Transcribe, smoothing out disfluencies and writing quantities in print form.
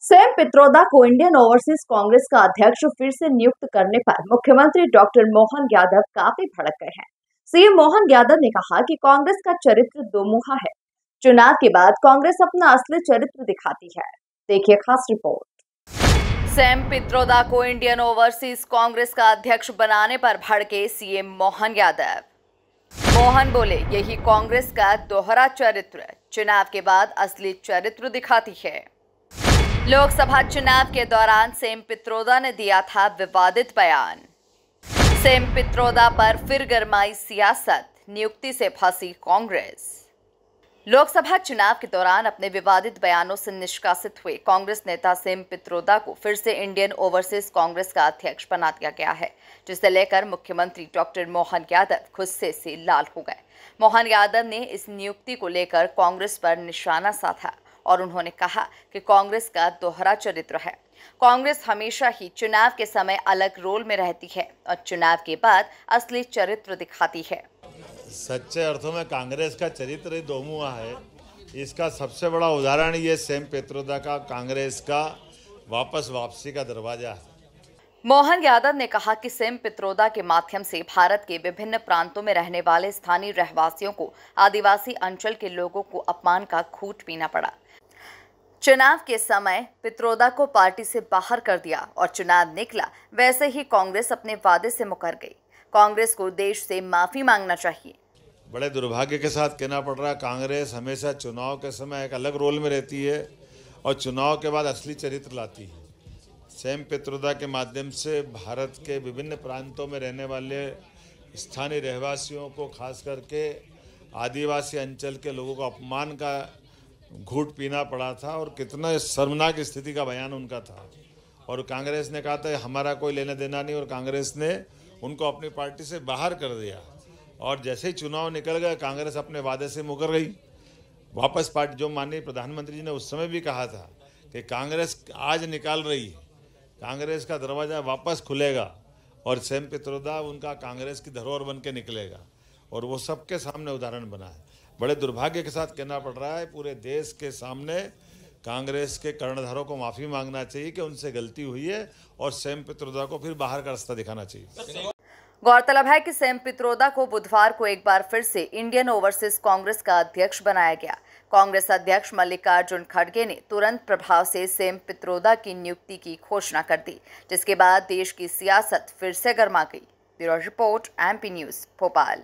Sam Pitroda को Indian overseas Congress का अध्यक्ष फिर से नियुक्त करने पर मुख्यमंत्री डॉक्टर मोहन यादव काफी भड़क गए हैं। सीएम मोहन यादव ने कहा कि कांग्रेस का चरित्र दोमुहा है। चुनाव के बाद कांग्रेस अपना असली चरित्र दिखाती है। देखिए खास रिपोर्ट। सैम पित्रोदा को इंडियन ओवरसीज कांग्रेस का अध्यक्ष बनाने पर भड़के सीएम मोहन यादव। मोहन बोले, यही कांग्रेस का दोहरा चरित्र चुनाव के बाद असली चरित्र दिखाती है। लोकसभा चुनाव के दौरान सैम पित्रोदा ने दिया था विवादित बयान। सैम पित्रोदा पर फिर गरमाई सियासत, नियुक्ति से फंसी कांग्रेस। लोकसभा चुनाव के दौरान अपने विवादित बयानों से निष्कासित हुए कांग्रेस नेता सैम पित्रोदा को फिर से इंडियन ओवरसीज कांग्रेस का अध्यक्ष बना दिया गया है, जिसे लेकर मुख्यमंत्री डॉक्टर मोहन यादव गुस्से से लाल हो गए। मोहन यादव ने इस नियुक्ति को लेकर कांग्रेस पर निशाना साधा और उन्होंने कहा कि कांग्रेस का दोहरा चरित्र है। कांग्रेस हमेशा ही चुनाव के समय अलग रोल में रहती है और चुनाव के बाद असली चरित्र दिखाती है। सच्चे अर्थों में कांग्रेस का चरित्र ही दोमुहा है। इसका सबसे बड़ा उदाहरण ये सैम पित्रोदा का कांग्रेस का वापसी का दरवाजा है। मोहन यादव ने कहा कि सैम पित्रोदा के माध्यम से भारत के विभिन्न प्रांतों में रहने वाले स्थानीय रहवासियों को, आदिवासी अंचल के लोगों को अपमान का घूंट पीना पड़ा। चुनाव के समय पित्रोदा को पार्टी से बाहर कर दिया और चुनाव निकला, वैसे ही कांग्रेस अपने वादे से मुकर गई। कांग्रेस को देश से माफी मांगना चाहिए। बड़े दुर्भाग्य के साथ कहना पड़ रहा है, कांग्रेस हमेशा चुनाव के समय एक अलग रोल में रहती है और चुनाव के बाद असली चरित्र लाती है। सैम पित्रोदा के माध्यम से भारत के विभिन्न प्रांतों में रहने वाले स्थानीय रहवासियों को, खास करके आदिवासी अंचल के लोगों को अपमान का घूंट पीना पड़ा था और कितना शर्मनाक स्थिति का बयान उनका था। और कांग्रेस ने कहा था हमारा कोई लेना देना नहीं और कांग्रेस ने उनको अपनी पार्टी से बाहर कर दिया। और जैसे ही चुनाव निकल गए, कांग्रेस अपने वादे से मुकर गई। वापस पार्टी, जो माननीय प्रधानमंत्री जी ने उस समय भी कहा था कि कांग्रेस आज निकाल रही है, कांग्रेस का दरवाज़ा वापस खुलेगा और सैम पित्रोदा उनका कांग्रेस की धरोहर बन के निकलेगा। और वो सबके सामने उदाहरण बना है। बड़े दुर्भाग्य के साथ कहना पड़ रहा है, पूरे देश के सामने कांग्रेस के कर्णधारों को माफ़ी मांगना चाहिए कि उनसे गलती हुई है और सैम पित्रोदा को फिर बाहर का रास्ता दिखाना चाहिए। गौरतलब है कि सैम पित्रोदा को बुधवार को एक बार फिर से इंडियन ओवरसीज कांग्रेस का अध्यक्ष बनाया गया। कांग्रेस अध्यक्ष मल्लिकार्जुन खड़गे ने तुरंत प्रभाव से सैम पित्रोदा की नियुक्ति की घोषणा कर दी, जिसके बाद देश की सियासत फिर से गर्मा गई। Bureau report, MP news, Bhopal.